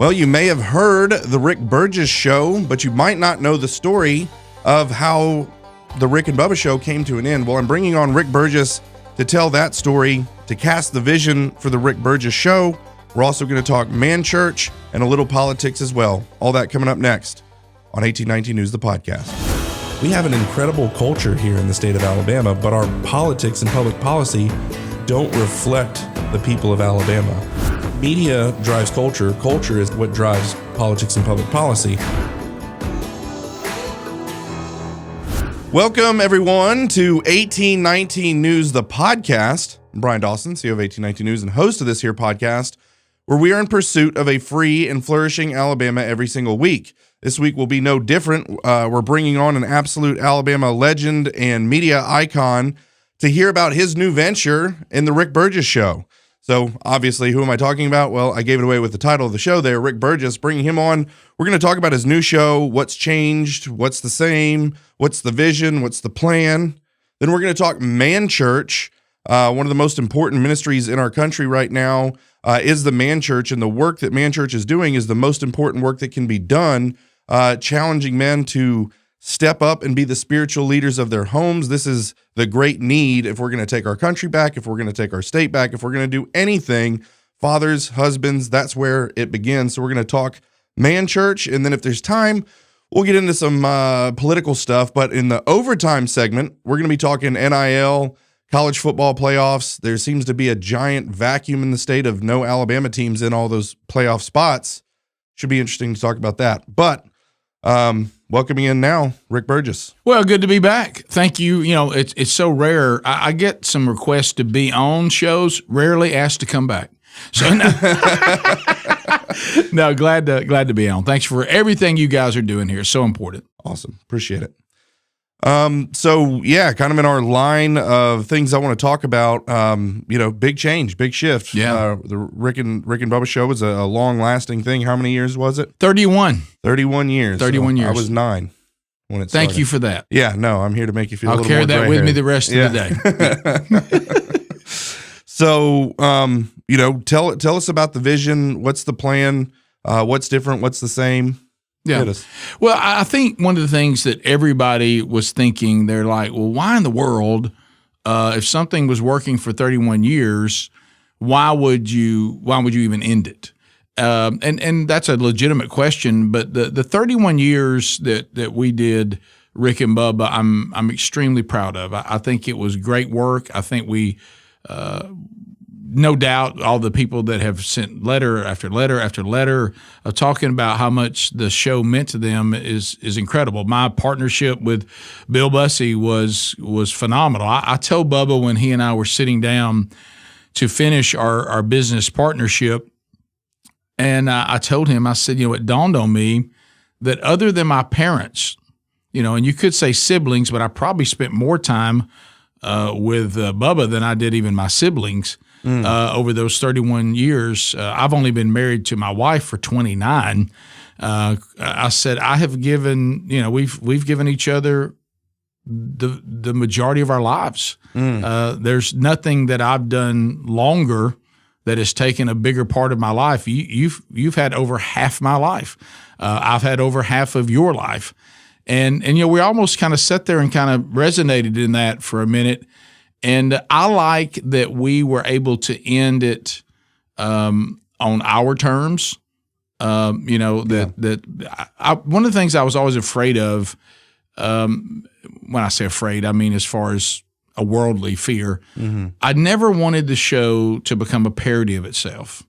Well, you may have heard the Rick Burgess Show, but you might not know the story of how the Rick and Bubba Show came to an end. Well, I'm bringing on Rick Burgess to tell that story, to cast the vision for the Rick Burgess Show. We're also going to talk man church and a little politics as well. All that coming up next on 1819 News, the podcast. We have an incredible culture here in the state of Alabama, but our politics and public policy don't reflect the people of Alabama. Media drives culture. Culture is what drives politics and public policy. Welcome, everyone, to 1819 News, the podcast. I'm Bryan Dawson, CEO of 1819 News and host of this here podcast, where we are in pursuit of a free and flourishing Alabama every single week. This week will be no different. We're bringing on an absolute Alabama legend and media icon to hear about his new venture in the Rick Burgess Show. So obviously, who am I talking about? Well, I gave it away with the title of the show there, Rick Burgess. Bringing him on, we're going to talk about his new show, what's changed, what's the same, what's the vision, what's the plan. Then we're going to talk man church. One of the most important ministries in our country right now is the man church, and the work that man church is doing is the most important work that can be done, challenging men to step up and be the spiritual leaders of their homes. This is the great need if we're going to take our country back, if we're going to take our state back, if we're going to do anything. Fathers, husbands, that's where it begins. So we're going to talk man church, and then if there's time, we'll get into some political stuff. But in the overtime segment, we're going to be talking NIL, college football playoffs. There seems to be a giant vacuum in the state of no Alabama teams in all those playoff spots. Should be interesting to talk about that. But welcoming in now, Rick Burgess. Well, good to be back. Thank you. You know, it's so rare. I get some requests to be on shows, rarely asked to come back. So no, glad to be on. Thanks for everything you guys are doing here. So important. Awesome. Appreciate it. So yeah, kind of in our line of things I want to talk about, big change, big shift. Yeah. The Rick and Bubba Show was a long lasting thing. How many years was it? 31. 31 years. 31 years. I was 9 when it started. Thank you for that. Yeah, no, I'm here to make you feel a little more I'll carry that with me the rest of the day. So, tell us about the vision. What's the plan? What's different? What's the same? Yeah. Well, I think one of the things that everybody was thinking, they're like, well, why in the world, if something was working for 31 years, why would you even end it? And that's a legitimate question. But the 31 years that we did Rick and Bubba, I'm extremely proud of. I think it was great work. I think we, no doubt, all the people that have sent letter after letter after letter talking about how much the show meant to them is incredible. My partnership with Bill Bussey was phenomenal. I told Bubba when he and I were sitting down to finish our business partnership, and I told him, I said, it dawned on me that other than my parents, and you could say siblings, but I probably spent more time with Bubba than I did even my siblings. Over those 31 years. I've only been married to my wife for 29. I said I have given, we've given each other the majority of our lives. There's nothing that I've done longer that has taken a bigger part of my life. You've had over half my life. I've had over half of your life. And we almost kind of sat there and kind of resonated in that for a minute. And I like that we were able to end it on our terms. One of the things I was always afraid of, when I say afraid, I mean as far as a worldly fear, I never wanted the show to become a parody of itself.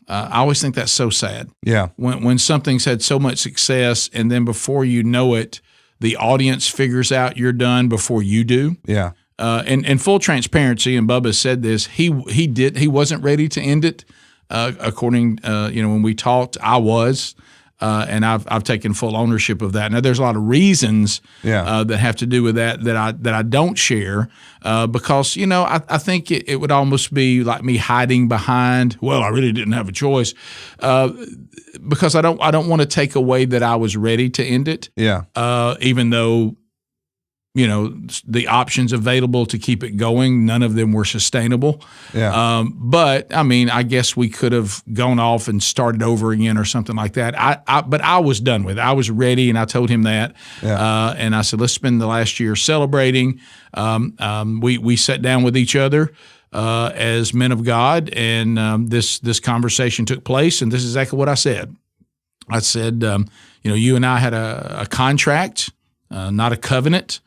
I always think that's so sad. Yeah. When something's had so much success and then before you know it, the audience figures out you're done before you do. Yeah. And full transparency, and Bubba said this, he wasn't ready to end it. According, when we talked, I was, and I've taken full ownership of that. Now, there's a lot of reasons that have to do with that I don't share, because I think it would almost be like me hiding behind, well, I really didn't have a choice, because I don't want to take away that I was ready to end it. Yeah. Even though the options available to keep it going. None of them were sustainable. Yeah. But I mean, I guess we could have gone off and started over again or something like that. But I was done with it. I was ready, and I told him that. Yeah. And I said, let's spend the last year celebrating. We sat down with each other as men of God, and this conversation took place, and this is exactly what I said. I said, you and I had a contract, not a covenant.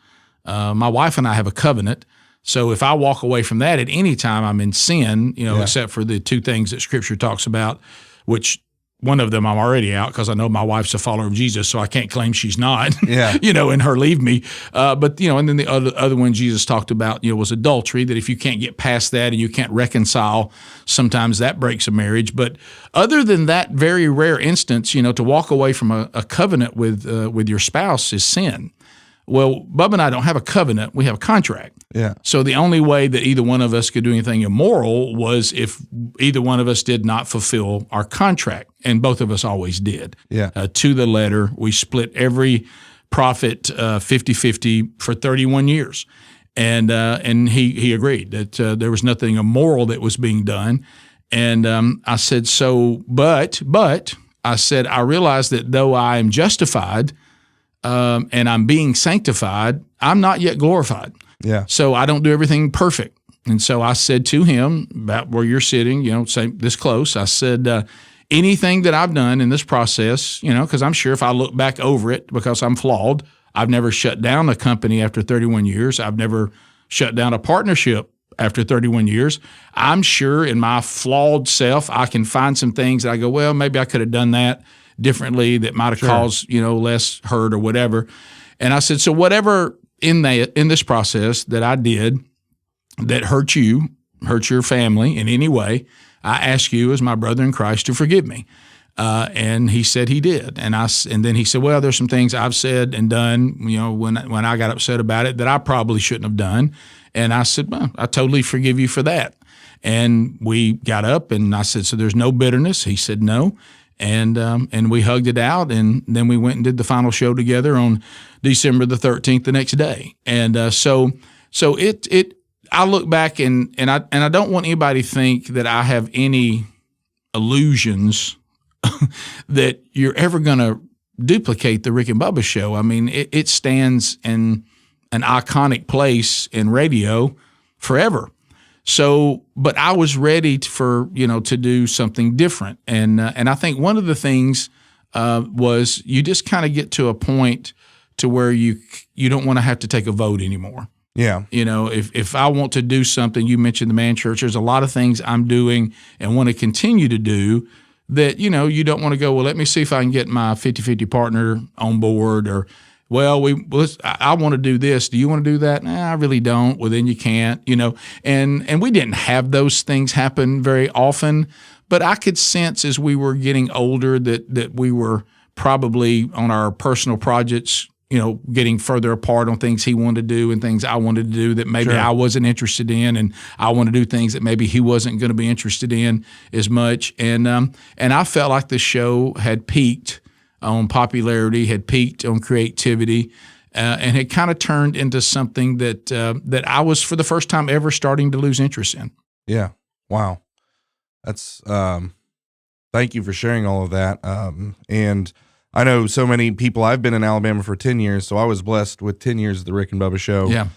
My wife and I have a covenant. So if I walk away from that at any time, I'm in sin, except for the two things that Scripture talks about, which one of them I'm already out because I know my wife's a follower of Jesus, so I can't claim she's not, Yeah. and her leave me. But and then the other one Jesus talked about, was adultery, that if you can't get past that and you can't reconcile, sometimes that breaks a marriage. But other than that very rare instance, to walk away from a covenant with your spouse is sin. Well, Bubba and I don't have a covenant. We have a contract. Yeah. So the only way that either one of us could do anything immoral was if either one of us did not fulfill our contract, and both of us always did. Yeah. To the letter, we split every profit 50-50 for 31 years. And he agreed that there was nothing immoral that was being done. And I said, but I said, I realize that though I am justified, and I'm being sanctified, I'm not yet glorified. Yeah. So I don't do everything perfect. And so I said to him, about where you're sitting, say this close, I said, anything that I've done in this process, because I'm sure if I look back over it, because I'm flawed, I've never shut down a company after 31 years. I've never shut down a partnership after 31 years. I'm sure in my flawed self, I can find some things that I go, well, maybe I could have done that differently that might have caused, less hurt or whatever. And I said, so whatever in this process that I did that hurt your family in any way, I ask you as my brother in Christ to forgive me. And he said he did. And then he said, well, there's some things I've said and done, when I got upset about it that I probably shouldn't have done. And I said, well, I totally forgive you for that. And we got up and I said, so there's no bitterness? He said, no. And we hugged it out, and then we went and did the final show together on December the 13th, the next day. And so I look back and I don't want anybody to think that I have any illusions that you're ever going to duplicate the Rick and Bubba Show. I mean, it stands in an iconic place in radio forever. So, but I was ready to do something different. And I think one of the things was you just kind of get to a point to where you don't want to have to take a vote anymore. Yeah. If I want to do something, you mentioned the man church, there's a lot of things I'm doing and want to continue to do that, you don't want to go, well, let me see if I can get my 50-50 partner on board, or, well, I want to do this. Do you want to do that? I really don't. Well, then you can't, and we didn't have those things happen very often, but I could sense as we were getting older that we were probably on our personal projects, getting further apart on things he wanted to do and things I wanted to do that maybe I wasn't interested in, and I want to do things that maybe he wasn't going to be interested in as much. And I felt like the show had peaked on popularity, had peaked on creativity, and had kind of turned into something that I was for the first time ever starting to lose interest in. Yeah. Wow. That's thank you for sharing all of that. And I know so many people. I've been in Alabama for 10 years, so I was blessed with 10 years of the Rick and Bubba Show. Yeah.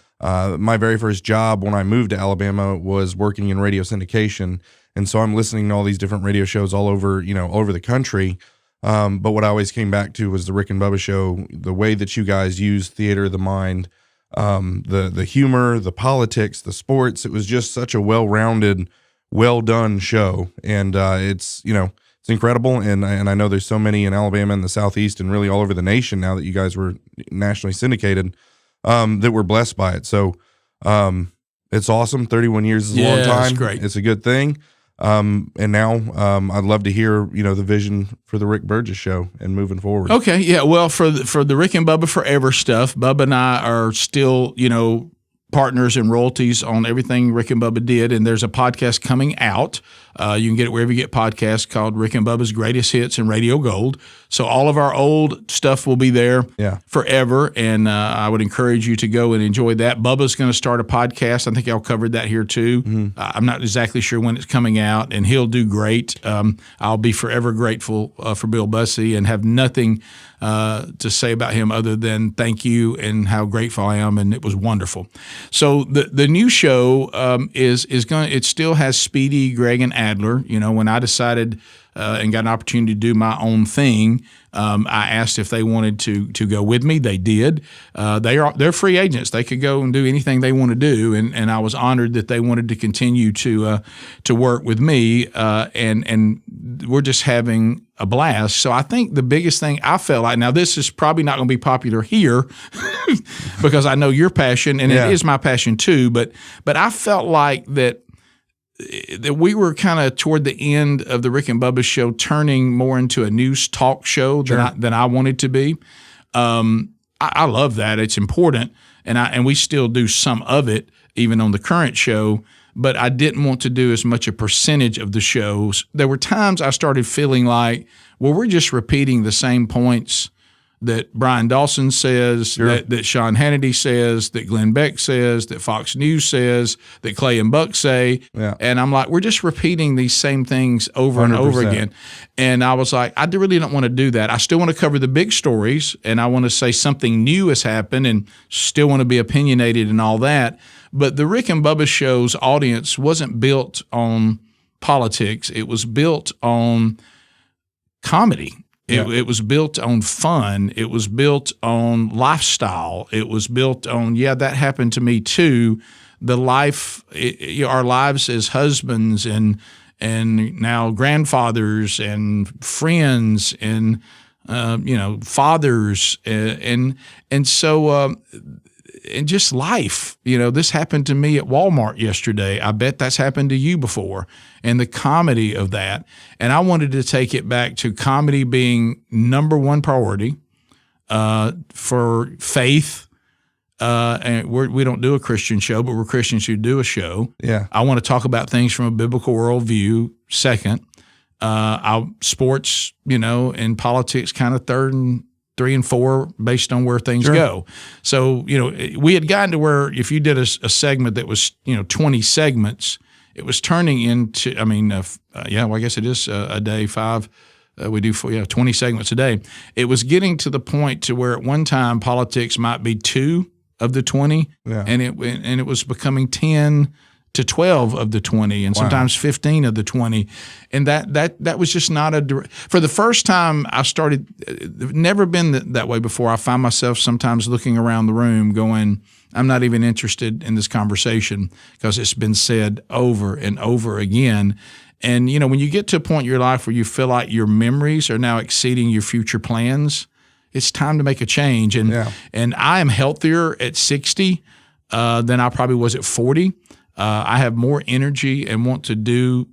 My very first job when I moved to Alabama was working in radio syndication, and so I'm listening to all these different radio shows all over the country. But what I always came back to was the Rick and Bubba Show, the way that you guys use theater of the mind, the humor, the politics, the sports. It was just such a well-rounded, well-done show, and it's incredible. And I know there's so many in Alabama and the Southeast and really all over the nation now that you guys were nationally syndicated, that were blessed by it. So it's awesome. 31 years is a long time. It's great. It's a good thing. And now I'd love to hear, the vision for the Rick Burgess Show and moving forward. Okay. Yeah. Well, for the Rick and Bubba Forever stuff, Bubba and I are still, partners and royalties on everything Rick and Bubba did. And there's a podcast coming out You can get it wherever you get podcasts, called Rick and Bubba's Greatest Hits and Radio Gold. So all of our old stuff will be there forever, and I would encourage you to go and enjoy that. Bubba's going to start a podcast. I think y'all covered that here too. Mm-hmm. I'm not exactly sure when it's coming out, and he'll do great. I'll be forever grateful for Bill Bussey and have nothing to say about him other than thank you and how grateful I am, and it was wonderful. So the new show is going. It still has Speedy, Greg, and Adler. You know, when I decided and got an opportunity to do my own thing, I asked if they wanted to go with me. They did. They're free agents. They could go and do anything they want to do, and I was honored that they wanted to continue to work with me. And we're just having a blast. So I think the biggest thing I felt like, now this is probably not going to be popular here because I know your passion, and it is my passion too. But I felt like that we were kind of toward the end of the Rick and Bubba Show, turning more into a news talk show than I wanted to be. I love that; it's important, and we still do some of it, even on the current show. But I didn't want to do as much a percentage of the shows. There were times I started feeling like, well, we're just repeating the same points that Bryan Dawson says, that Sean Hannity says, that Glenn Beck says, that Fox News says, that Clay and Buck say. Yeah. And I'm like, we're just repeating these same things over 100%. And over again. And I was like, I really don't want to do that. I still want to cover the big stories, and I want to say something new has happened, and still want to be opinionated and all that. But the Rick and Bubba Show's audience wasn't built on politics. It was built on comedy. It was built on fun. It was built on lifestyle. It was built on, that happened to me too. The life, our lives as husbands and now grandfathers and friends and fathers and so and just life. This happened to me at Walmart yesterday. I bet that's happened to you before. And the comedy of that. And I wanted to take it back to comedy being number one priority for faith. And we don't do a Christian show, but we're Christians who do a show. Yeah. I want to talk about things from a biblical worldview second. Sports, and politics kind of third and 3 and 4 based on where things go. So, we had gotten to where if you did a segment that was, 20 segments, it was turning into, I guess it is a day, 5. We do 20 segments a day. It was getting to the point to where at one time politics might be 2 of the 20, and it was becoming 10 to 12 of the 20, and sometimes 15 of the 20, and that was just not for the first time I started. Never been that way before. I find myself sometimes looking around the room, going, I'm not even interested in this conversation because it's been said over and over again. And when you get to a point in your life where you feel like your memories are now exceeding your future plans, it's time to make a change. And I am healthier at 60 than I probably was at 40. I have more energy and want to do,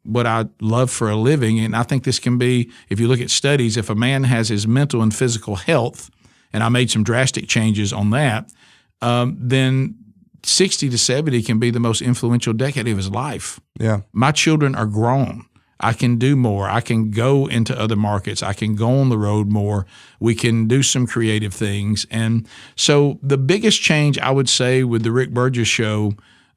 what I love for a living. And I think this can be, if you look at studies, if a man has his mental and physical health, and I made some drastic changes on that, then 60 to 70 can be the most influential decade of his life. Yeah. My children are grown. I can do more. I can go into other markets. I can go on the road more. We can do some creative things. And so the biggest change I would say with the Rick Burgess Show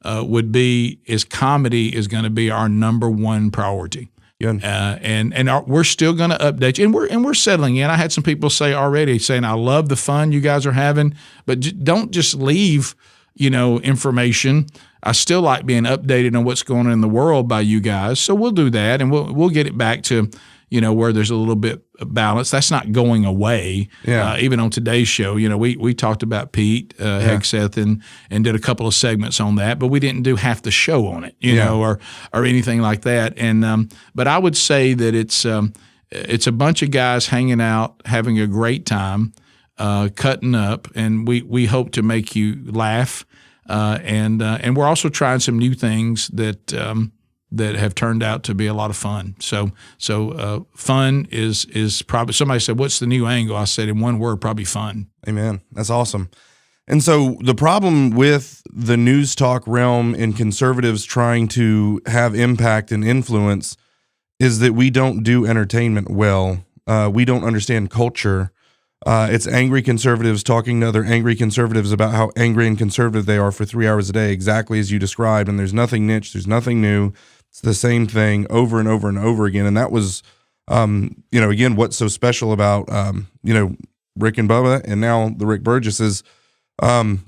would be is comedy is going to be our number one priority. We're still going to update you, and we're settling in. I had some people say already, saying, I love the fun you guys are having, but don't just leave, information. I still like being updated on what's going on in the world by you guys. So we'll do that, and we'll get it back to, where there's a little bit of balance. That's not going away. Even on today's show, we talked about Pete Hegseth and did a couple of segments on that, but we didn't do half the show on it, or anything like that. And but I would say that it's a bunch of guys hanging out, having a great time, cutting up, and we hope to make you laugh. And we're also trying some new things that have turned out to be a lot of fun. So fun is probably, somebody said, what's the new angle? I said in one word, probably fun. Amen. That's awesome. And so the problem with the news talk realm and conservatives trying to have impact and influence is that we don't do entertainment well. We don't understand culture. It's angry conservatives talking to other angry conservatives about how angry and conservative they are for 3 hours a day, exactly as you described. And there's nothing niche. There's nothing new. It's the same thing over and over and over again. And that was, again, what's so special about, Rick and Bubba and now the Rick Burgess is,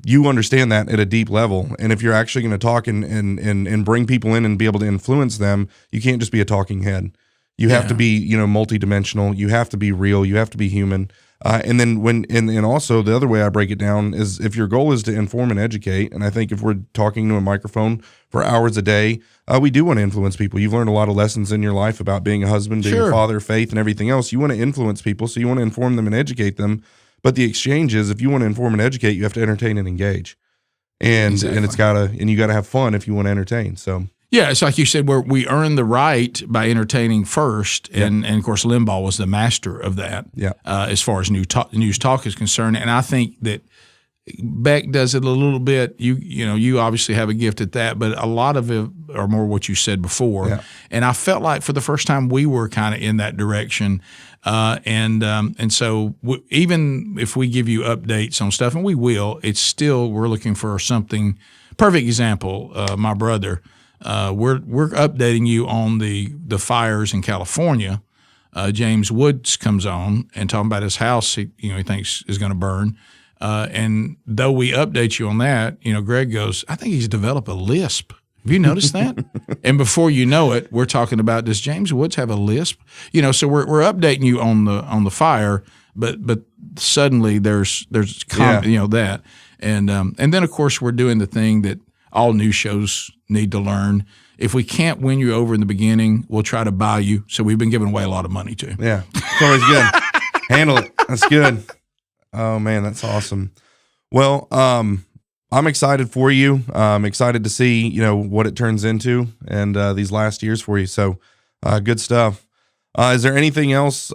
you understand that at a deep level. And if you're actually going to talk and bring people in and be able to influence them, you can't just be a talking head. You have to be, multidimensional. You have to be real. You have to be human. And then and also the other way I break it down is if your goal is to inform and educate, and I think if we're talking to a microphone for hours a day, we do want to influence people. You've learned a lot of lessons in your life about being a husband, being a father, faith, and everything else. You want to influence people, so you want to inform them and educate them. But the exchange is, if you want to inform and educate, you have to entertain and engage, and you gotta have fun if you want to entertain. So. Yeah, it's like you said, where we earn the right by entertaining first, and of course Limbaugh was the master of that. Yeah. As far as news talk is concerned, and I think that Beck does it a little bit. You obviously have a gift at that, but a lot of it are more what you said before. Yeah. And I felt like for the first time we were kind of in that direction, and so even if we give you updates on stuff, and we will, it's still we're looking for something. Perfect example, my brother. We're updating you on the fires in California. James Woods comes on and talking about his house he thinks is going to burn. And though we update you on that, Greg goes, I think he's developed a lisp. Have you noticed that? And before you know it, we're talking about, does James Woods have a lisp? So we're updating you on the fire, but suddenly there's that. And then of course we're doing the thing that all news shows need to learn. If we can't win you over in the beginning, we'll try to buy you. So we've been giving away a lot of money too. Yeah, it's always good. Handle it. That's good. Oh man, that's awesome. Well, I'm excited for you. I'm excited to see what it turns into and these last years for you. So good stuff. Is there anything else?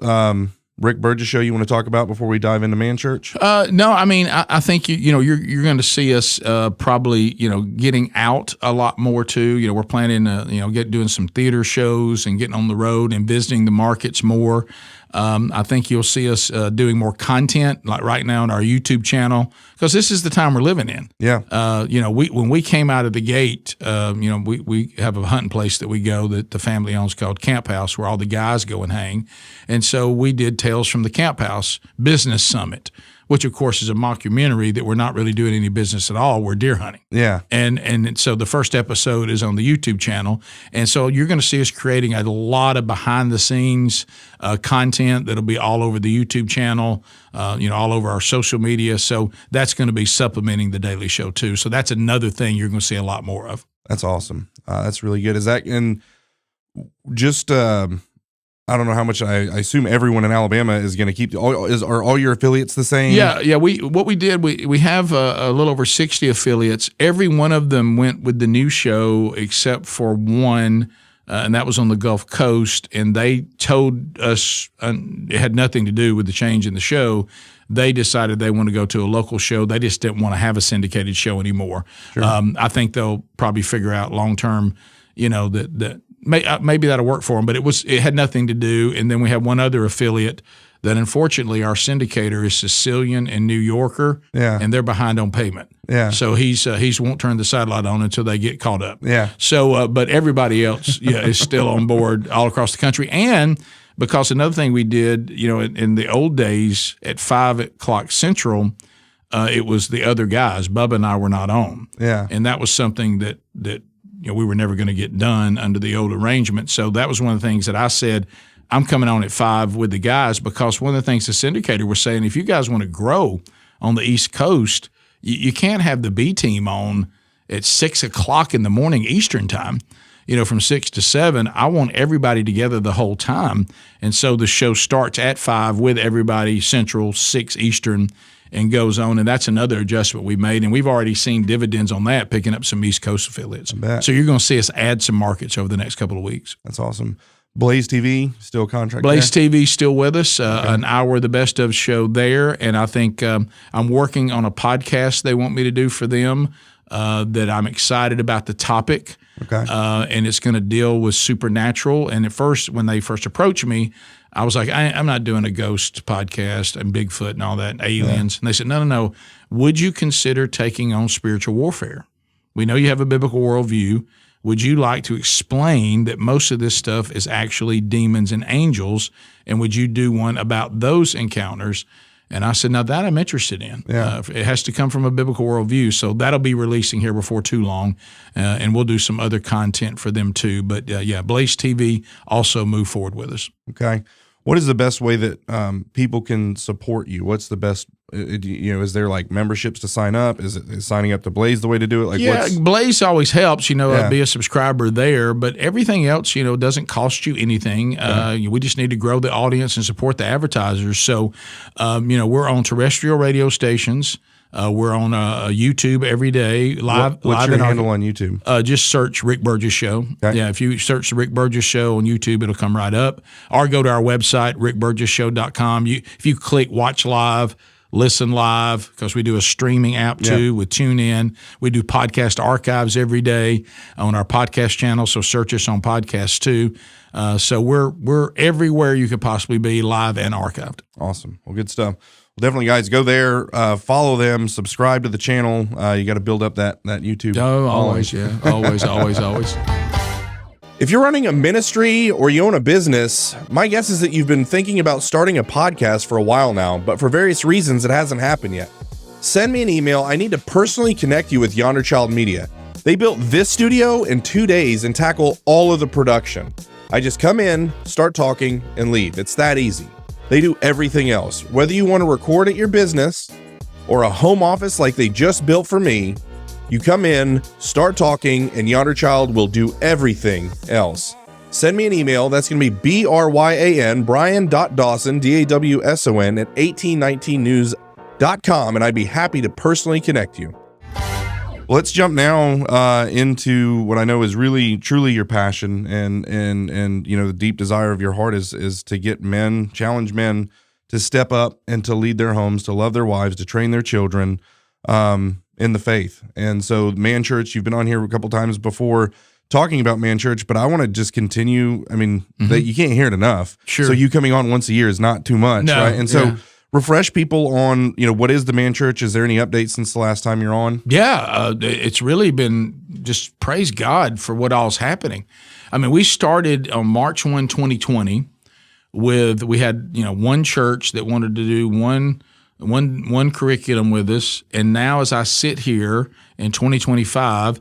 Rick Burgess Show you want to talk about before we dive into Man Church? No, I mean, I think you're going to see us probably getting out a lot more too. We're planning doing some theater shows and getting on the road and visiting the markets more. I think you'll see us doing more content like right now on our YouTube channel because this is the time we're living in. Yeah. When we came out of the gate, we have a hunting place that we go that the family owns called Camp House where all the guys go and hang. And so we did Tales from the Camp House Business Summit, which of course is a mockumentary that we're not really doing any business at all. We're deer hunting. Yeah. And so the first episode is on the YouTube channel. And so you're going to see us creating a lot of behind the scenes content that'll be all over the YouTube channel, all over our social media. So that's going to be supplementing the daily show too. So that's another thing you're going to see a lot more of. That's awesome. That's really good. Is that, and just, I don't know how much. I assume everyone in Alabama is going to keep. Are all your affiliates the same? Yeah. We have a little over 60 affiliates. Every one of them went with the new show except for one, and that was on the Gulf Coast. And they told us it had nothing to do with the change in the show. They decided they want to go to a local show. They just didn't want to have a syndicated show anymore. Sure. I think they'll probably figure out long term, that. Maybe that'll work for them, but it had nothing to do. And then we have one other affiliate that unfortunately our syndicator is Sicilian and New Yorker, and they're behind on payment. Yeah. So he's won't turn the satellite on until they get caught up. Yeah. So, but everybody else, is still on board all across the country. And because another thing we did, in the old days at 5 o'clock Central, it was the other guys. Bubba and I were not on. Yeah. And that was something that we were never going to get done under the old arrangement. So that was one of the things that I said, I'm coming on at 5 with the guys because one of the things the syndicator was saying, if you guys want to grow on the East Coast, you can't have the B team on at 6 o'clock in the morning Eastern time, from 6 to 7. I want everybody together the whole time. And so the show starts at 5 with everybody Central, 6 Eastern, and goes on, and that's another adjustment we made, and we've already seen dividends on that, picking up some East Coast affiliates. So you're going to see us add some markets over the next couple of weeks. That's awesome. Blaze TV, still contract Blaze there? TV still with us, an hour of the best of show there. And I think I'm working on a podcast they want me to do for them that I'm excited about the topic. Okay. And it's going to deal with supernatural. And at first, when they first approached me, I was like, I'm not doing a ghost podcast and Bigfoot and all that, aliens. Yeah. And they said, no. Would you consider taking on spiritual warfare? We know you have a biblical worldview. Would you like to explain that most of this stuff is actually demons and angels? And would you do one about those encounters? And I said, now that I'm interested in. Yeah. It has to come from a biblical worldview. So that'll be releasing here before too long. And we'll do some other content for them too. But Blaze TV also move forward with us. Okay. What is the best way that people can support you? What's the best, is there like memberships to sign up? Is signing up to Blaze the way to do it? Like, Blaze always helps, be a subscriber there, but everything else, doesn't cost you anything. We just need to grow the audience and support the advertisers. So, we're on terrestrial radio stations. We're on YouTube every day, live. What's your handle on YouTube? Just search Rick Burgess Show. Okay. Yeah, if you search the Rick Burgess Show on YouTube, it'll come right up. Or go to our website, rickburgessshow.com. If you click Watch Live, Listen Live, because we do a streaming app too with TuneIn. We do podcast archives every day on our podcast channel, so search us on podcasts too. So we're everywhere you could possibly be, live and archived. Awesome. Well, good stuff. Well, definitely, guys, go there, follow them, subscribe to the channel. You got to build up that YouTube. Oh, always, yeah. Always. If you're running a ministry or you own a business, my guess is that you've been thinking about starting a podcast for a while now, but for various reasons, it hasn't happened yet. Send me an email. I need to personally connect you with Yonder Child Media. They built this studio in 2 days and tackle all of the production. I just come in, start talking, and leave. It's that easy. They do everything else. Whether you want to record at your business or a home office like they just built for me, you come in, start talking, and Yonder Child will do everything else. Send me an email. That's going to be Bryan.Dawson, Dawson, at 1819news.com, and I'd be happy to personally connect you. Let's jump now into what I know is really, truly your passion, and the deep desire of your heart is to get men, challenge men to step up and to lead their homes, to love their wives, to train their children in the faith. And so, Man Church, you've been on here a couple times before talking about Man Church, but I want to just continue. I mean, that you can't hear it enough. Sure. So you coming on once a year is not too much, right? And so. Refresh people on, what is the Man Church? Is there any updates since the last time you're on? Yeah, it's really been just praise God for what all's happening. I mean, we started on March 1, 2020 we had, one church that wanted to do one curriculum with us. And now as I sit here in 2025,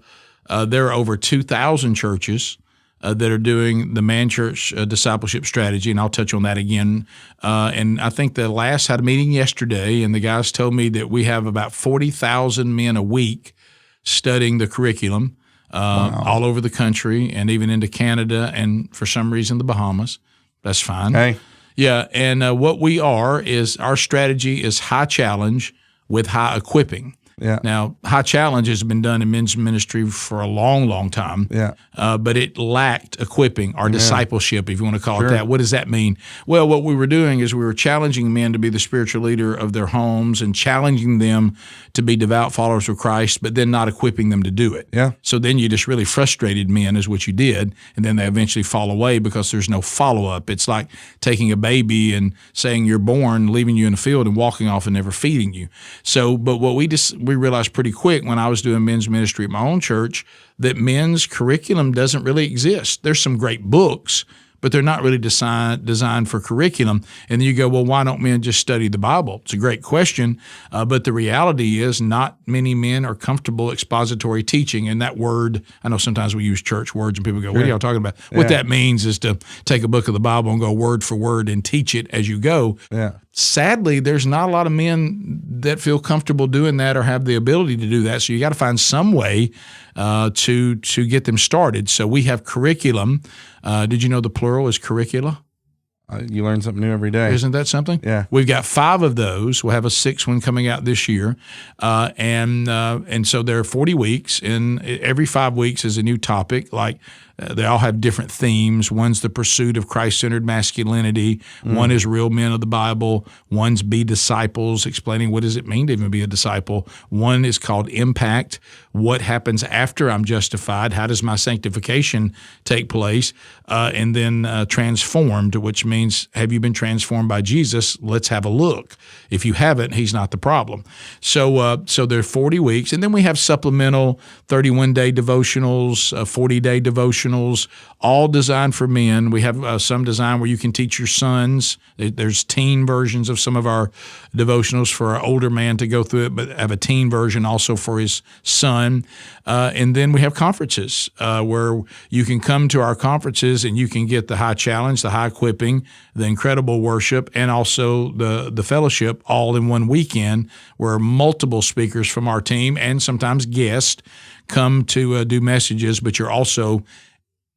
there are over 2,000 churches that are doing the Man Church discipleship strategy, and I'll touch on that again. And I think the last had a meeting yesterday, and the guys told me that we have about 40,000 men a week studying the curriculum all over the country and even into Canada and for some reason the Bahamas. That's fine. Hey. Yeah, and what we are is our strategy is high challenge with high equipping. Yeah. Now, high challenge has been done in men's ministry for a long, long time. Yeah. But it lacked equipping or discipleship, if you want to call it that. What does that mean? Well, what we were doing is we were challenging men to be the spiritual leader of their homes and challenging them to be devout followers of Christ, but then not equipping them to do it. Yeah. So then you just really frustrated men is what you did, and then they eventually fall away because there's no follow-up. It's like taking a baby and saying you're born, leaving you in the field and walking off and never feeding you. So, but what we realized pretty quick when I was doing men's ministry at my own church that men's curriculum doesn't really exist. There's some great books, but they're not really designed for curriculum. And then you go, well, why don't men just study the Bible? It's a great question, but the reality is not many men are comfortable expository teaching. And that word, I know sometimes we use church words and people go, what are y'all talking about? What that means is to take a book of the Bible and go word for word and teach it as you go. Yeah. Sadly, there's not a lot of men that feel comfortable doing that or have the ability to do that. So you got to find some way to get them started. So we have curriculum. Did you know the plural is curricula? You learn something new every day. Isn't that something? Yeah. We've got 5 of those. We'll have a 6th one coming out this year. And so there are 40 weeks, and every 5 weeks is a new topic. Like they all have different themes. One's the pursuit of Christ-centered masculinity. One is real men of the Bible. One's be disciples, explaining what does it mean to even be a disciple. One is called impact. What happens after I'm justified? How does my sanctification take place? And then transformed, which means, have you been transformed by Jesus? Let's have a look. If you haven't, he's not the problem. So there are 40 weeks. And then we have supplemental 31-day devotionals, 40-day devotionals, all designed for men. We have some designed where you can teach your sons. There's teen versions of some of our devotionals for our older man to go through it, but have a teen version also for his son. And then we have conferences where you can come to our conferences and you can get the high challenge, the high equipping, the incredible worship, and also the fellowship all in one weekend where multiple speakers from our team and sometimes guests come to do messages, but you're also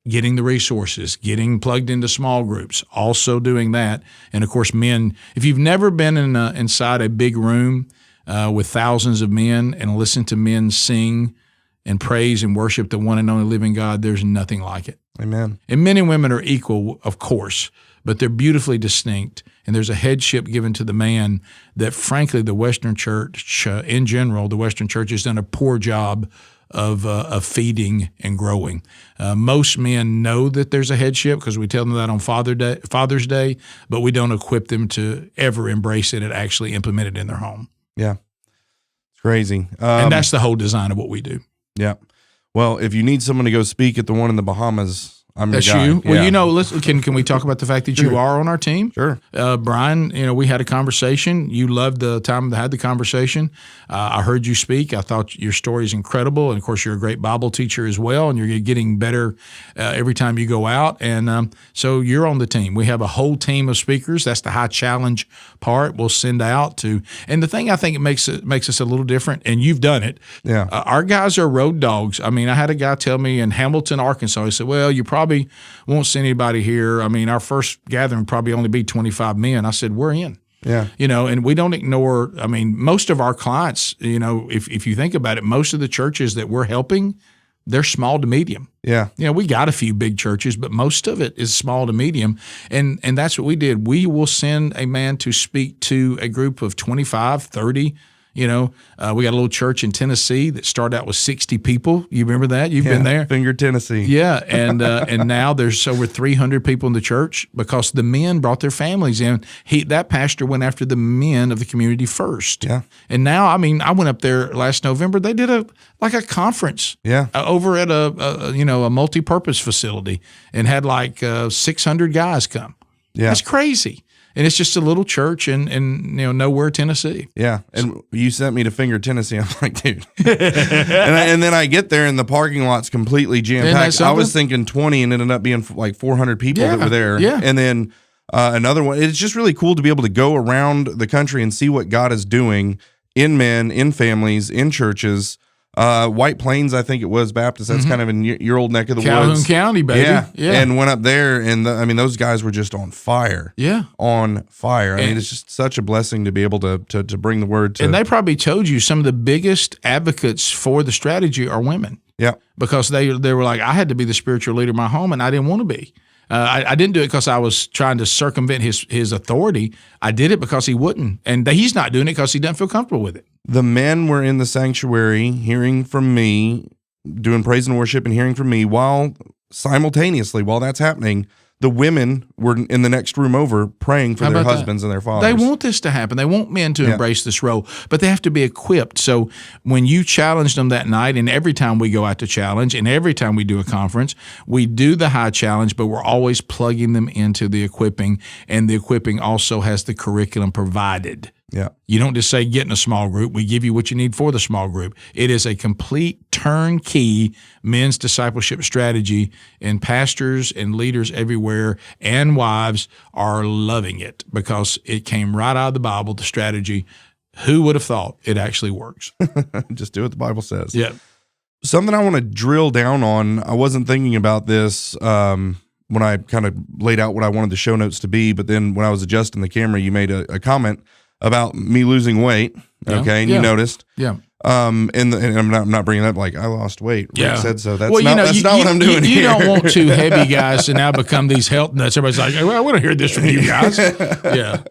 getting the resources, getting plugged into small groups, also doing that. And, of course, men, if you've never been inside a big room with thousands of men and listened to men sing and praise and worship the one and only living God, there's nothing like it. Amen. And men and women are equal, of course, but they're beautifully distinct. And there's a headship given to the man that, frankly, the Western church in general, the Western church has done a poor job of feeding and growing. Most men know that there's a headship because we tell them that on Father's Day, but we don't equip them to ever embrace it and actually implement it in their home. Yeah. It's crazy. And that's the whole design of what we do. Yeah. Well, if you need someone to go speak at the one in the Bahamas, I'm your That's guy. you. Yeah. Well, listen, can we talk about the fact that you are on our team? Sure. Brian, we had a conversation. You loved the time I had the conversation. I heard you speak. I thought your story is incredible. And, of course, you're a great Bible teacher as well, and you're getting better every time you go out. And so you're on the team. We have a whole team of speakers. That's the high challenge part we'll send out to. And the thing I think it makes us a little different, and you've done it. Yeah. Our guys are road dogs. I mean, I had a guy tell me in Hamilton, Arkansas, he said, well, you probably won't see anybody here. I mean, our first gathering probably only be 25 men. I said, we're in. Yeah. And we don't ignore, I mean, most of our clients, if you think about it, most of the churches that we're helping, they're small to medium. Yeah. We got a few big churches, but most of it is small to medium. And that's what we did. We will send a man to speak to a group of 25, 30. We got a little church in Tennessee that started out with 60 people. You remember that? You've been there? Finger, Tennessee. Yeah, and now there's over 300 people in the church because the men brought their families in. That pastor went after the men of the community first. Yeah. And now, I mean, I went up there last November. They did a conference. Yeah. Over at a multi-purpose facility and had 600 guys come. Yeah. That's crazy. And it's just a little church in nowhere, Tennessee. Yeah, and you sent me to Finger, Tennessee. I'm like, dude. and then I get there and the parking lot's completely jam-packed. I was thinking 20 and it ended up being like 400 people that were there. Yeah. And then another one. It's just really cool to be able to go around the country and see what God is doing in men, in families, in churches. White Plains, I think it was Baptist. That's kind of in your old neck of the Calhoun woods. County, baby. Yeah. And went up there, and those guys were just on fire. Yeah. On fire. I mean, it's just such a blessing to be able to bring the word to. And they probably told you some of the biggest advocates for the strategy are women. Yeah. Because they were like, I had to be the spiritual leader of my home, and I didn't want to be. I didn't do it because I was trying to circumvent his authority. I did it because he wouldn't. And he's not doing it because he doesn't feel comfortable with it. The men were in the sanctuary hearing from me, doing praise and worship and hearing from me, while simultaneously, while that's happening, the women were in the next room over praying for their husbands and their fathers. They want this to happen. They want men to embrace this role, but they have to be equipped. So when you challenge them that night, and every time we go out to challenge, and every time we do a conference, we do the high challenge, but we're always plugging them into the equipping, and the equipping also has the curriculum provided. Yeah. You don't just say get in a small group. We give you what you need for the small group. It is a complete turnkey men's discipleship strategy, and pastors and leaders everywhere and wives are loving it because it came right out of the Bible, the strategy. Who would have thought it actually works? Just do what the Bible says. Yeah. Something I want to drill down on, I wasn't thinking about this when I kind of laid out what I wanted the show notes to be. But then when I was adjusting the camera, you made a comment about me losing weight. Okay. And you noticed. Yeah. And I'm not bringing up like I lost weight. Rick said so. That's well, that's not what I'm doing you here. You don't want two heavy guys to now become these health nuts. Everybody's like, well, I want to hear this from you guys. Yeah.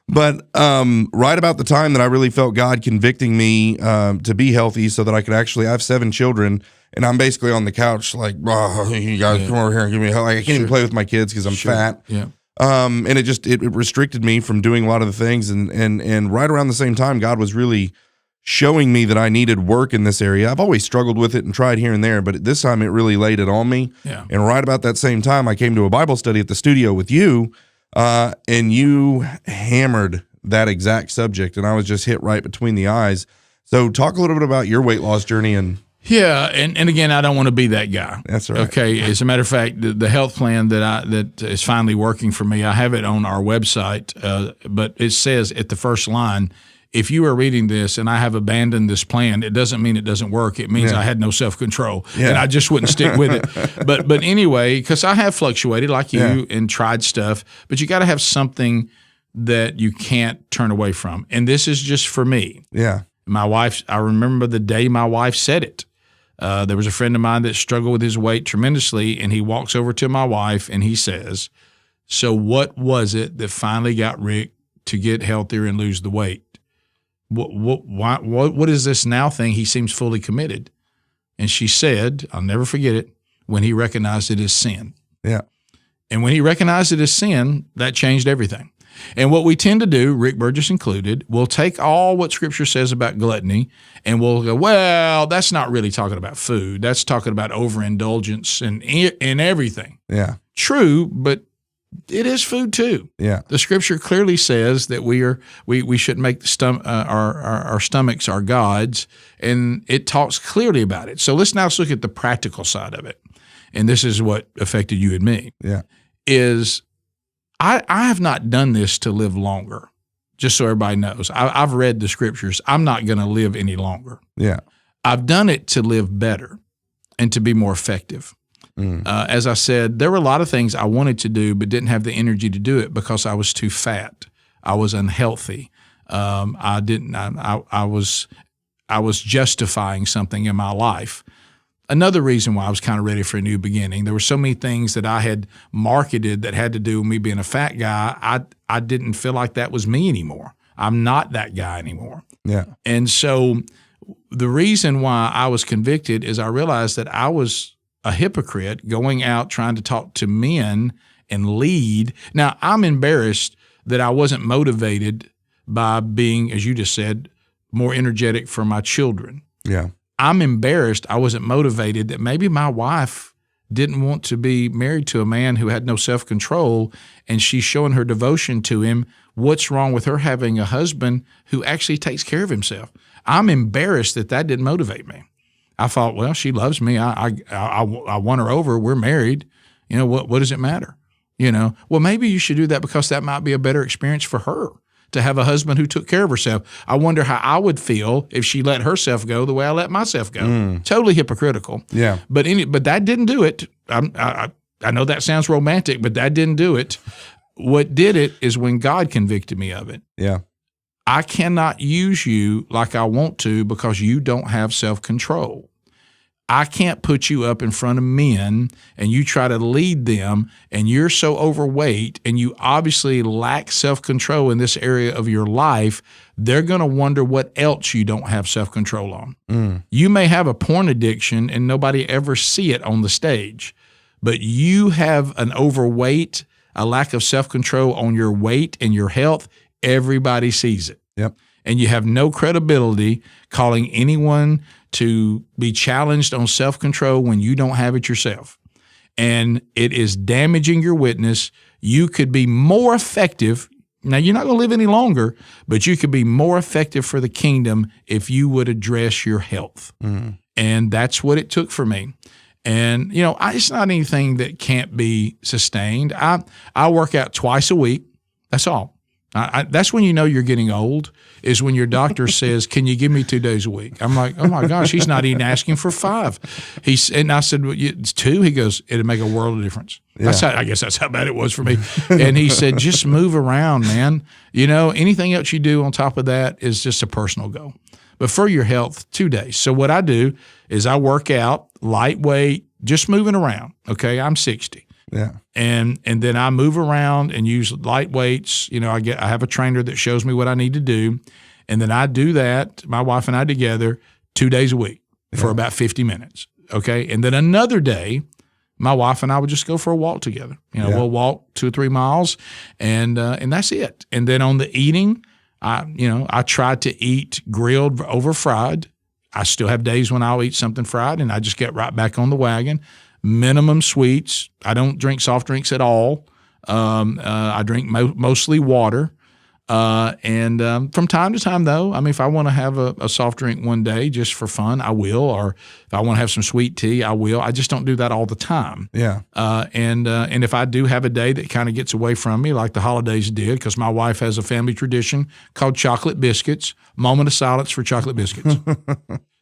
But right about the time that I really felt God convicting me to be healthy so that I could actually, I have 7 children, and I'm basically on the couch like, oh, you guys come over here and give me help. Like, I can't even play with my kids because I'm fat. Yeah. And it restricted me from doing a lot of the things. And right around the same time, God was really showing me that I needed work in this area. I've always struggled with it and tried here and there, but this time it really laid it on me. Yeah. And right about that same time, I came to a Bible study at the studio with you, and you hammered that exact subject, and I was just hit right between the eyes. So talk a little bit about your weight loss journey. Yeah, and again, I don't want to be that guy. That's right. Okay, as a matter of fact, the health plan that is finally working for me, I have it on our website, but it says at the first line, if you are reading this and I have abandoned this plan, it doesn't mean it doesn't work. It means I had no self-control, and I just wouldn't stick with it. But anyway, because I have fluctuated like you and tried stuff, but you got to have something that you can't turn away from. And this is just for me. Yeah. My wife, I remember the day my wife said it. There was a friend of mine that struggled with his weight tremendously, and he walks over to my wife and he says, so what was it that finally got Rick to get healthier and lose the weight? What is this now thing? He seems fully committed. And she said, I'll never forget it, when he recognized it as sin. Yeah. And when he recognized it as sin, that changed everything. And what we tend to do, Rick Burgess included, we'll take all what Scripture says about gluttony and we'll go, well, that's not really talking about food. That's talking about overindulgence and everything. Yeah. True, but it is food too. Yeah. The Scripture clearly says that we shouldn't make our stomachs our gods, and it talks clearly about it. So let's now look at the practical side of it. And this is what affected you and me. Yeah. Is I have not done this to live longer, just so everybody knows. I've read the Scriptures. I'm not going to live any longer. Yeah. I've done it to live better and to be more effective. As I said, there were a lot of things I wanted to do but didn't have the energy to do it because I was too fat. I was unhealthy. I was justifying something in my life. Another reason why I was kind of ready for a new beginning, there were so many things that I had marketed that had to do with me being a fat guy. I didn't feel like that was me anymore. I'm not that guy anymore. Yeah. And so the reason why I was convicted is I realized that I was a hypocrite going out trying to talk to men and lead. Now, I'm embarrassed that I wasn't motivated by being, as you just said, more energetic for my children. Yeah. I'm embarrassed I wasn't motivated that maybe my wife didn't want to be married to a man who had no self-control, and she's showing her devotion to him. What's wrong with her having a husband who actually takes care of himself? I'm embarrassed that didn't motivate me. I thought, well, she loves me. I won her over. We're married. You know, what does it matter? You know, well, maybe you should do that because that might be a better experience for her to have a husband who took care of herself. I wonder how I would feel if she let herself go the way I let myself go. Totally hypocritical. Yeah. But that didn't do it. I know that sounds romantic, but that didn't do it. What did it is when God convicted me of it. Yeah. I cannot use you like I want to because you don't have self-control. I can't put you up in front of men and you try to lead them and you're so overweight and you obviously lack self-control in this area of your life. They're going to wonder what else you don't have self-control on. You may have a porn addiction and nobody ever see it on the stage, but you have an overweight, a lack of self-control on your weight and your health. Everybody sees it. Yep. And you have no credibility calling anyone to be challenged on self-control when you don't have it yourself. And it is damaging your witness. You could be more effective. Now, you're not going to live any longer, but you could be more effective for the kingdom if you would address your health. And that's what it took for me. And, you know, it's not anything that can't be sustained. I work out twice a week. That's all. That's when you know you're getting old, is when your doctor says, "Can you give me 2 days a week?" I'm like, "Oh my gosh, he's not even asking for 5." And I said, well, "It's 2." He goes, "It'd make a world of difference." Yeah. I guess that's how bad it was for me. And he said, "Just move around, man. Anything else you do on top of that is just a personal goal. But for your health, 2 days." So what I do is I work out lightweight, just moving around. Okay, I'm 60. Yeah. And then I move around and use light weights. I have a trainer that shows me what I need to do. And then I do that, my wife and I together, 2 days a week for about 50 minutes. Okay. And then another day, my wife and I would just go for a walk together. We'll walk 2 or 3 miles and that's it. And then on the eating, I try to eat grilled over fried. I still have days when I'll eat something fried and I just get right back on the wagon. Minimum sweets. I don't drink soft drinks at all. I drink mostly water. And from time to time, though, if I want to have a soft drink one day just for fun, I will. Or if I want to have some sweet tea, I will. I just don't do that all the time. Yeah. And if I do have a day that kind of gets away from me, like the holidays did, because my wife has a family tradition called chocolate biscuits. Moment of silence for chocolate biscuits.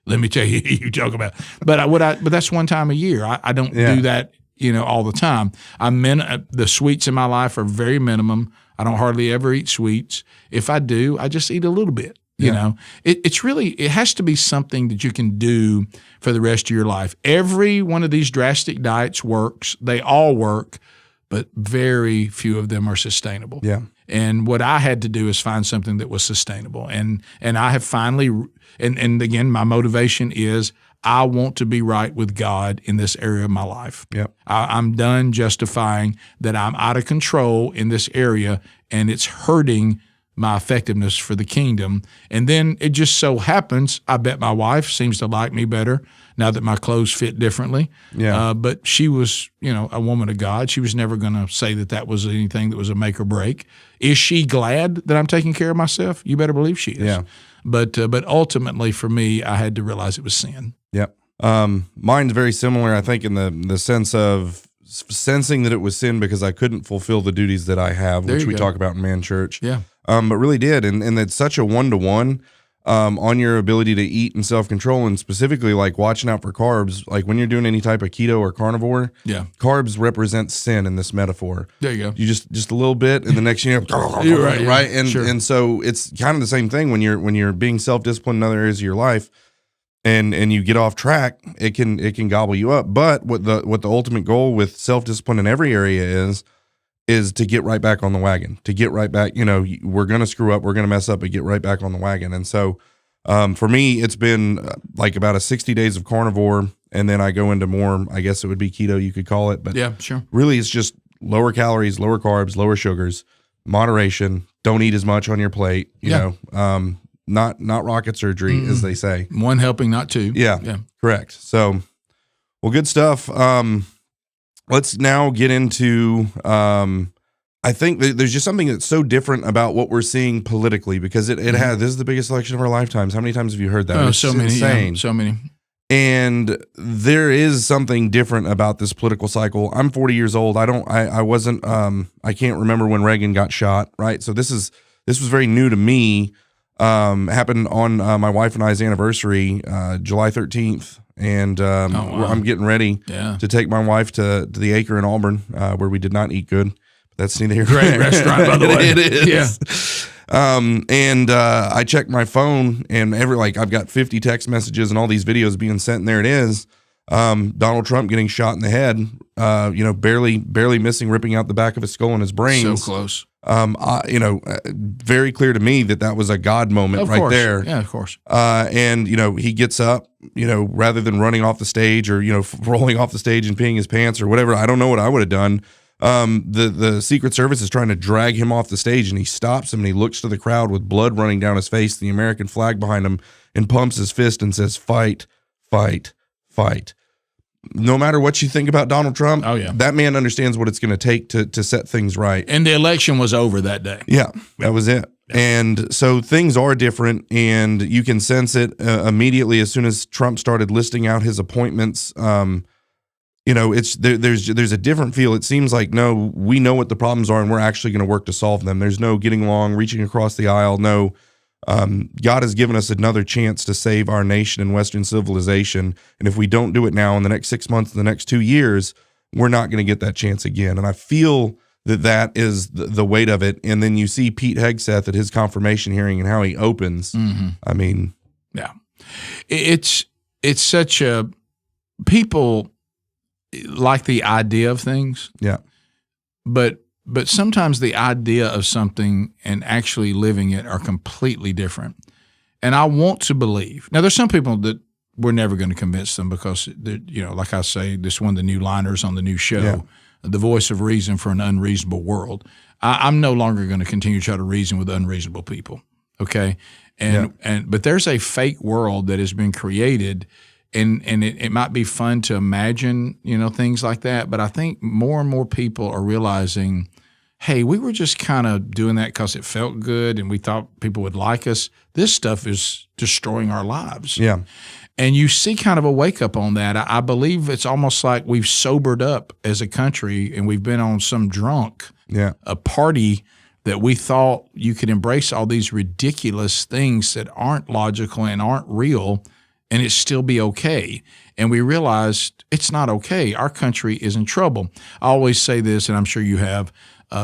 Let me tell you, you talk about. But that's one time a year. I don't do that, all the time. The sweets in my life are very minimum. I don't hardly ever eat sweets. If I do, I just eat a little bit. It has to be something that you can do for the rest of your life. Every one of these drastic diets works. They all work, but very few of them are sustainable. Yeah. And what I had to do is find something that was sustainable. And I have finally, and again, my motivation is I want to be right with God in this area of my life. Yep. I'm done justifying that I'm out of control in this area and it's hurting my effectiveness for the kingdom. And then it just so happens, I bet my wife seems to like me better now that my clothes fit differently. Yeah. But she was, a woman of God. She was never going to say that was anything that was a make or break. Is she glad that I'm taking care of myself? You better believe she is. Yeah. But ultimately for me, I had to realize it was sin. Yep. Mine's very similar, I think, in the sense of sensing that it was sin because I couldn't fulfill the duties that I have, which we talk about in Man Church. Yeah. But really did. And it's such a one-to-one on your ability to eat and self-control, and specifically like watching out for carbs. Like when you're doing any type of keto or carnivore, carbs represent sin in this metaphor. There you go. You just a little bit, and the next thing you're right. Right. Yeah. And so it's kind of the same thing when you're being self-disciplined in other areas of your life. And you get off track, it can gobble you up. But what the ultimate goal with self-discipline in every area is to get right back on the wagon, to get right back. We're going to screw up, we're going to mess up, but get right back on the wagon. And so for me, it's been like about a 60 days of carnivore, and then I go into more, I guess it would be keto, you could call it. But yeah, sure. Really, it's just lower calories, lower carbs, lower sugars, moderation. Don't eat as much on your plate, you know. Not rocket surgery, as they say. One helping, not two. Yeah, correct. So, well, good stuff. Let's now get into, I think there's just something that's so different about what we're seeing politically, because this is the biggest election of our lifetimes. How many times have you heard that? Oh, so many. Insane. Yeah, so many. And there is something different about this political cycle. I'm 40 years old. I can't remember when Reagan got shot, right? So this was very new to me. Happened on my wife and I's anniversary, July 13th. And I'm getting ready to take my wife to the Acre in Auburn, where we did not eat good. That's neither here nor there. Great restaurant, by the way. It is. Yeah. I checked my phone, and I've got 50 text messages and all these videos being sent, and there it is. Donald Trump getting shot in the head, barely missing, ripping out the back of his skull and his brains. So close. Very clear to me that was a God moment there. Yeah, of course. And he gets up, rather than running off the stage or, rolling off the stage and peeing his pants or whatever. I don't know what I would have done. The Secret Service is trying to drag him off the stage, and he stops him and he looks to the crowd with blood running down his face, the American flag behind him, and pumps his fist and says, "Fight, fight, fight." No matter what you think about Donald Trump, that man understands what it's going to take to set things right. And the election was over that day. Yeah, that was it. Yeah. And so things are different, and you can sense it immediately as soon as Trump started listing out his appointments. it's there's a different feel. It seems like, no, we know what the problems are and we're actually going to work to solve them. There's no getting along, reaching across the aisle. No, God has given us another chance to save our nation and Western civilization. And if we don't do it now, in the next 6 months, in the next 2 years, we're not going to get that chance again. And I feel that is the weight of it. And then you see Pete Hegseth at his confirmation hearing and how he opens. I mean, yeah, it's such a, people like the idea of things. Yeah. But sometimes the idea of something and actually living it are completely different. And I want to believe. Now, there's some people that we're never going to convince them because, like I say, this one of the new liners on the new show, the voice of reason for an unreasonable world. I'm no longer going to continue to try to reason with unreasonable people, okay? But there's a fake world that has been created. And it might be fun to imagine, things like that. But I think more and more people are realizing, hey, we were just kind of doing that because it felt good and we thought people would like us. This stuff is destroying our lives. Yeah. And you see kind of a wake up on that. I believe it's almost like we've sobered up as a country and we've been on some a party that we thought you could embrace all these ridiculous things that aren't logical and aren't real, and it still be okay. And we realized it's not okay. Our country is in trouble. I always say this, and I'm sure you have,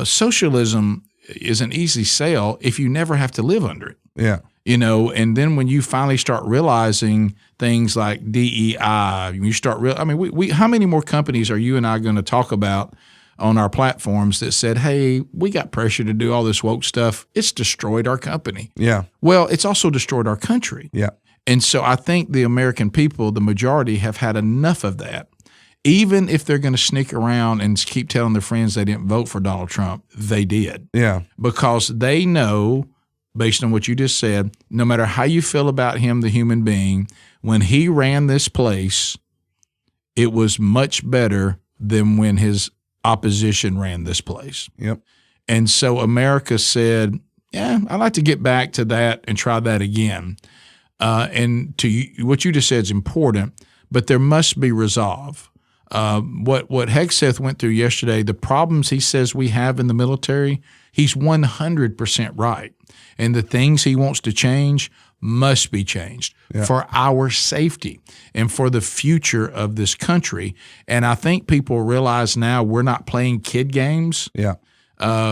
socialism is an easy sale if you never have to live under it. Yeah. And then when you finally start realizing things like DEI, you start we how many more companies are you and I going to talk about on our platforms that said, hey, we got pressure to do all this woke stuff. It's destroyed our company. Yeah. Well, it's also destroyed our country. Yeah. And so I think the American people, the majority, have had enough of that. Even if they're going to sneak around and keep telling their friends they didn't vote for Donald Trump, they did. Yeah. Because they know, based on what you just said, no matter how you feel about him, the human being, when he ran this place, it was much better than when his opposition ran this place. Yep. And so America said, yeah, I'd like to get back to that and try that again. And to you, what you just said is important, but there must be resolve. What Hegseth went through yesterday, the problems he says we have in the military, he's 100% right. And the things he wants to change must be changed for our safety and for the future of this country. And I think people realize now we're not playing kid games. Yeah.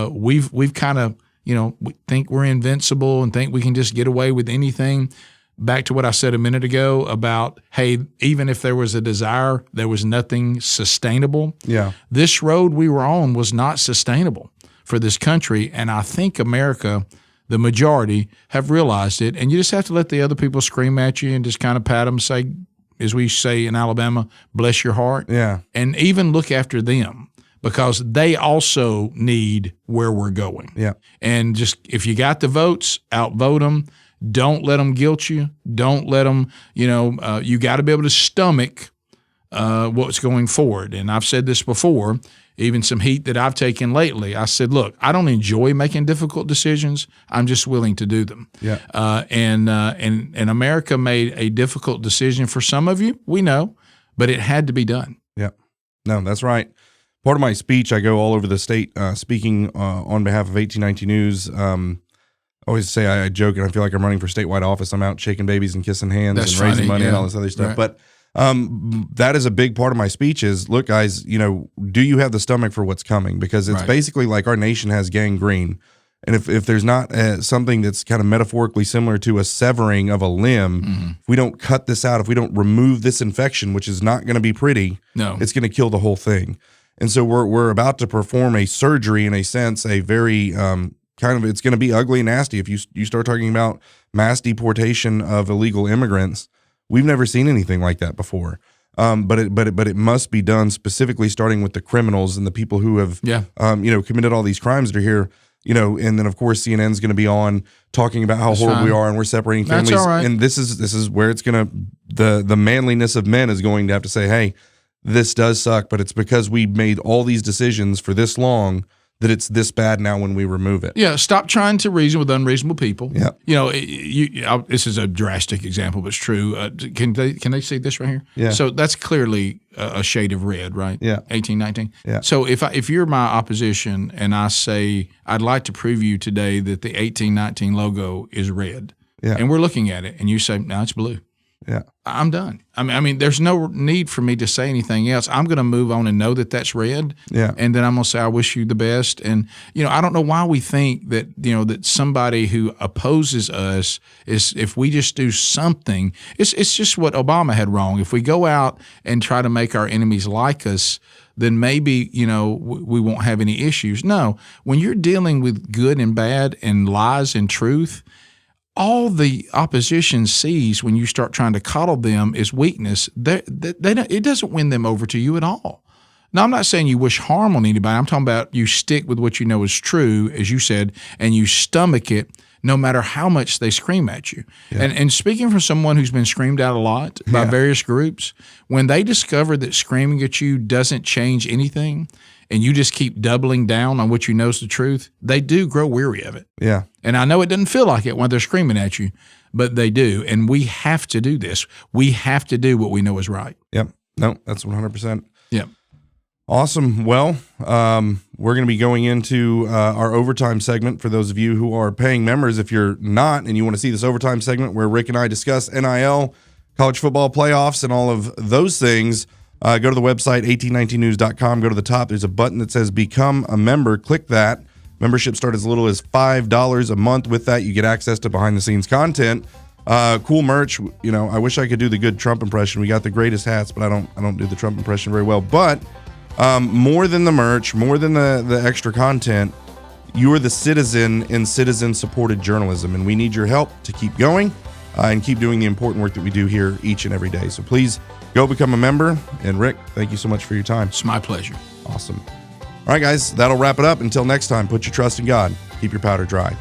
We've kind of, we think we're invincible and think we can just get away with anything. Back to what I said a minute ago about, hey, even if there was a desire, there was nothing sustainable. Yeah. This road we were on was not sustainable for this country. And I think America, the majority, have realized it. And you just have to let the other people scream at you and just kind of pat them, say, as we say in Alabama, bless your heart. Yeah. And even look after them because they also need where we're going. Yeah. And just if you got the votes, outvote them. Don't let them guilt you. Don't let them, you got to be able to stomach what's going forward. And I've said this before, even some heat that I've taken lately. I said, look, I don't enjoy making difficult decisions. I'm just willing to do them. Yeah. And America made a difficult decision for some of you, we know, but it had to be done. Yeah. No, that's right. Part of my speech, I go all over the state speaking on behalf of 1819 News. I always say, I joke and I feel like I'm running for statewide office. I'm out shaking babies and kissing hands and raising money and all this other stuff. Right. But that is a big part of my speech is, look, guys, do you have the stomach for what's coming? Because it's basically like our nation has gangrene. And if there's not something that's kind of metaphorically similar to a severing of a limb, if we don't cut this out, if we don't remove this infection, which is not going to be pretty, it's going to kill the whole thing. And so we're about to perform a surgery, in a sense, a very it's going to be ugly and nasty. If you start talking about mass deportation of illegal immigrants, we've never seen anything like that before. But it must be done specifically starting with the criminals and the people who have committed all these crimes that are here. And then of course CNN's going to be on talking about how horrible we are and we're separating families. That's all right. And this is where it's going to the manliness of men is going to have to say, hey, this does suck, but it's because we made all these decisions for this long that it's this bad now when we remove it. Yeah, stop trying to reason with unreasonable people. Yeah. You know, this is a drastic example, but it's true. Can they see this right here? Yeah. So that's clearly a shade of red, right? Yeah. 1819. Yeah. So if you're my opposition and I say, I'd like to prove you today that the 1819 logo is red, Yeah. and we're looking at it, and you say, no, it's blue. Yeah. I'm done. I mean, there's no need for me to say anything else. I'm going to move on and know that that's red. Yeah. And then I'm going to say, I wish you the best. And, you know, I don't know why we think that, you know, that somebody who opposes us is, if we just do something, it's just what Obama had wrong. If we go out and try to make our enemies like us, then maybe, you know, we won't have any issues. No, when you're dealing with good and bad and lies and truth, all the opposition sees when you start trying to coddle them is weakness. It doesn't win them over to you at all. Now, I'm not saying you wish harm on anybody. I'm talking about you stick with what you know is true, as you said, and you stomach it no matter how much they scream at you. Yeah. And speaking from someone who's been screamed at a lot by various groups, when they discover that screaming at you doesn't change anything and you just keep doubling down on what you know is the truth, they do grow weary of it. Yeah. And I know it doesn't feel like it when they're screaming at you, but they do. And we have to do this. We have to do what we know is right. Yep. No, that's 100%. Yep. Awesome. Well, we're going to be going into our overtime segment for those of you who are paying members. If you're not and you want to see this overtime segment where Rick and I discuss NIL, college football playoffs, and all of those things, go to the website, 1819news.com. Go to the top. There's a button that says Become a Member. Click that. Membership starts as little as $5 a month. With that, you get access to behind-the-scenes content. Cool merch. You know, I wish I could do the good Trump impression. We got the greatest hats, but I don't do the Trump impression very well. But more than the merch, more than the extra content, you are the citizen in citizen-supported journalism, and we need your help to keep going and keep doing the important work that we do here each and every day. So please go become a member. And Rick, thank you so much for your time. It's my pleasure. Awesome. All right, guys, that'll wrap it up. Until next time, put your trust in God. Keep your powder dry.